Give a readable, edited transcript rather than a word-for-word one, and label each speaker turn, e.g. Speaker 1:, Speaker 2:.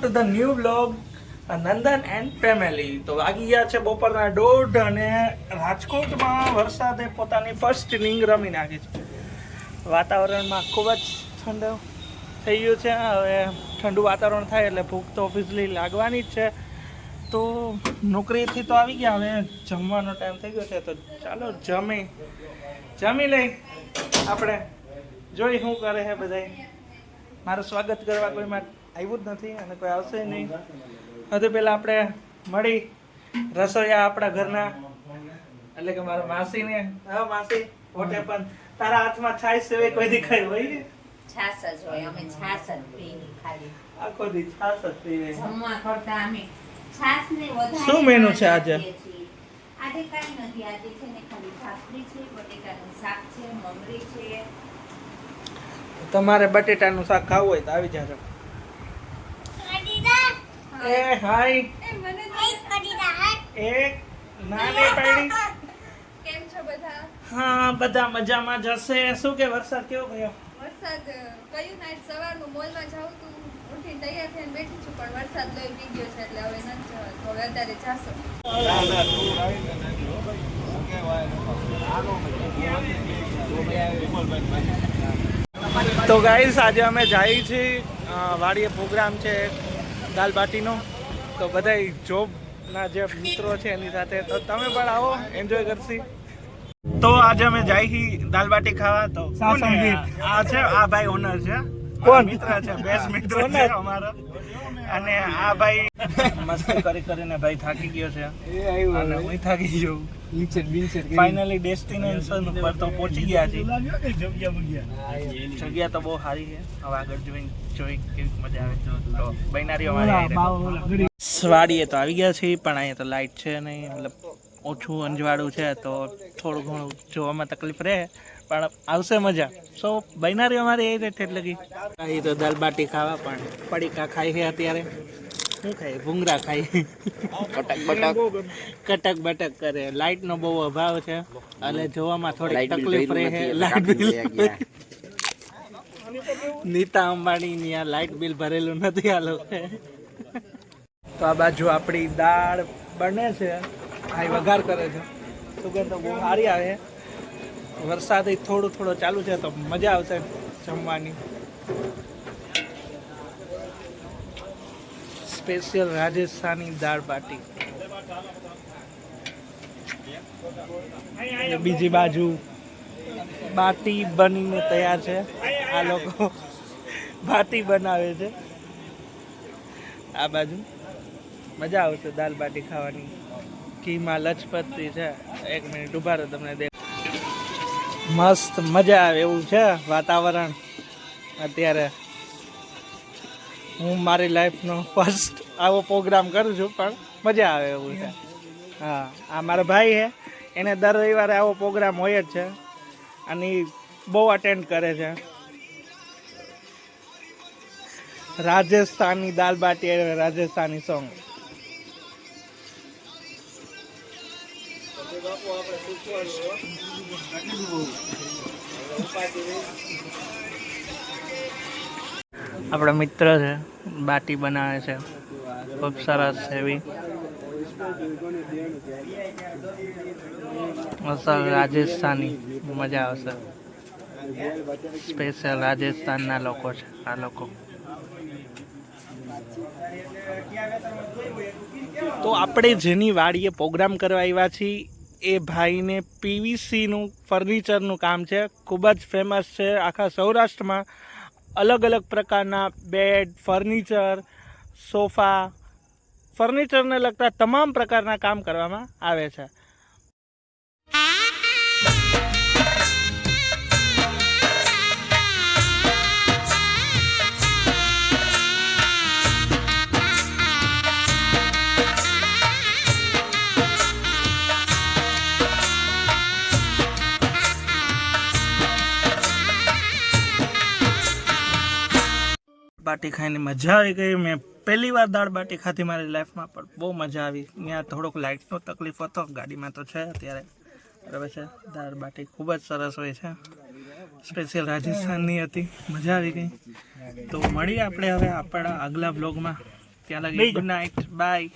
Speaker 1: To the new blog Nandan and family. તો વાગી ગયા છે બપોરના 1:30 અને રાજકોટમાં વરસાદે પોતાની ફર્સ્ટ ઇનિંગ રમી નાખી છે. વાતાવરણમાં ખૂબ જ ઠંડુ થઈ ગયું છે. હવે ઠંડુ વાતાવરણ થાય એટલે ભૂખ તો ઓફિસલી લાગવાની જ છે. તો નોકરીથી તો આવી ગયા, હવે જમવાનો ટાઈમ થઈ ગયો છે. તો ચાલો જમી લઈ આપણે, જોઈ શું કરે છે બધા. મારું સ્વાગત કરવા કોઈ આવ્યું જ નથી અને કોઈ આવશે નહીં. સૌથી પહેલાં આપણે મળી રસોઈયા આપણા ઘરના, એટલે કે મારા માસીને. હા માસી, વોટ હેપન? તારા હાથમાં છાશ સિવાય કોઈ દેખાય હોય?
Speaker 2: છાશ જ હોય, અમે છાશ જ પીવી ખાલી.
Speaker 1: આખો દી છાશ જ પીવે.
Speaker 2: જમવા કરતા અમે છાશ ને વધારે.
Speaker 1: શું મેનુ છે આજે?
Speaker 2: આજે કાંઈ નથી. આજે છે ને ખાલી ભાખરી છે, બટેકાનું શાક છે, મમરી છે.
Speaker 1: તમારે બટેટાનું શાક ખાવું હોય તો આવી જાજો. એ હાય એ નાની પડી.
Speaker 3: કેમ છો બધા?
Speaker 1: હા, બધા મજામાં જશે. શું કે વરસાદ કેવો ગયો?
Speaker 3: વરસાદ કયું નાઈટ સવારનું મોલમાં જાઉં તું, ઉઠીને તૈયાર થઈને બેઠી છું, પણ વરસાદ લોહી પી ગયો છે એટલે હવે નથી જવાતું. હવે અત્યારે જાશો.
Speaker 1: તો ગાઈસ, આજે અમે જઈએ છીએ વાડીએ. પ્રોગ્રામ છે દાલ બાટીનો. તો બધા જોબના જે મિત્રો છે એની સાથે, તો તમે પણ આવો, એન્જોય કરશી. તો આજે અમે જઈએ છીએ દાલ બાટી ખાવા. તો આ છે, આ ભાઈ ઓનર છે, કોણ મિત્ર છે, બેસ્ટ મિત્ર છે અમારો. અને આ ભાઈ મસ્તી કરીને ભાઈ થાકી ગયો છે અને હું થાકી ગયો. ફાઇનલી ડેસ્ટિનેશન પર તો પહોંચી ગયા છે. જગ્યા તો બહુ સારી છે. હવે આગળ જોઈ કેવી મજા આવે. તો બૈનારી અમારી વાડીએ તો આવી ગયા છે, પણ અહીંયા તો લાઇટ છે નહીં, મતલબ ઓછું અંજવાળું છે, તો થોડું ઘણું જોવામાં તકલીફ રહે, પણ આવશે મજા. સો બૈનારી અમારી એ રીતે એટલે કે અહીં તો દાલ બાટી ખાવા, પણ પડીકા ખાઈ છે અત્યારે. શું ખાય? ભૂંગરા ખાઈ, કટક બટક કરે. લાઇટનો બહુ અભાવ છે અને જોવામાં થોડી તકલીફ રહે. લાઇટ બિલ નીતા અંબાણીની આ લાઇટ બિલ ભરેલું નથી આ લોકો. તો આ બાજુ આપણી દાળ બને છે, આ વઘાર કરે છે. સુગંધ તો બહુ સારી આવે. વરસાદ થોડો ચાલુ છે તો મજા આવશે જમવાની. સ્પેશિયલ રાજસ્થાની દાળ બાટી. બીજી બાજુ બાટી બનીને તૈયાર છે. આ લોકો બાટી બનાવે છે. આ બાજુ મજા આવશે દાલ બાટી ખાવાની. ઘીમાં લચપતરી છે. 1 મિનિટ ઉભા રહો, તમને દેખ. મસ્ત મજા આવે એવું છે વાતાવરણ અત્યારે. હું મારી લાઈફનો ફર્સ્ટ આવો પ્રોગ્રામ કરું છું, પણ મજા આવે એવું છે. હા, આ મારો ભાઈ છે, એને દર રવિવારે આવો પ્રોગ્રામ હોય જ છે અને બહુ અટેન્ડ કરે છે. રાજસ્થાની દાલ બાટી, રાજસ્થાની સોંગ. આપણા મિત્ર છે, બાટી બનાવે છે, ખૂબ સરસ એવી. અસલ રાજસ્થાની મજા આવશે. સ્પેશિયલ રાજસ્થાનના લોકો છે આ લોકો. તો આપણે જેની વાડીએ પ્રોગ્રામ કરવા આવ્યા છીએ એ ભાઈને પીવીસીનું ફર્નિચરનું કામ છે. ખૂબ જ ફેમસ છે આખા સૌરાષ્ટ્રમાં. અલગ અલગ પ્રકારના બેડ, ફર્નિચર, સોફા, ફર્નિચરને લગતા તમામ પ્રકારના કામ કરવામાં આવે છે. બાટી ખાઈને મજા આવી ગઈ. મેં પહેલી વાર દાળ બાટી ખાધી મારી લાઈફમાં, પણ બહુ મજા આવી. ત્યાં થોડોક લાઇટનો તકલીફ હતો, ગાડીમાં તો છે અત્યારે, બરાબર છે. દાળ બાટી ખૂબ જ સરસ હોય છે. સ્પેશિયલ રાજસ્થાનની હતી, મજા આવી ગઈ. તો મળીએ આપણે હવે આપણા આગલા બ્લોગમાં. ત્યાં લગી
Speaker 4: બેહી જા.
Speaker 1: Good night bye.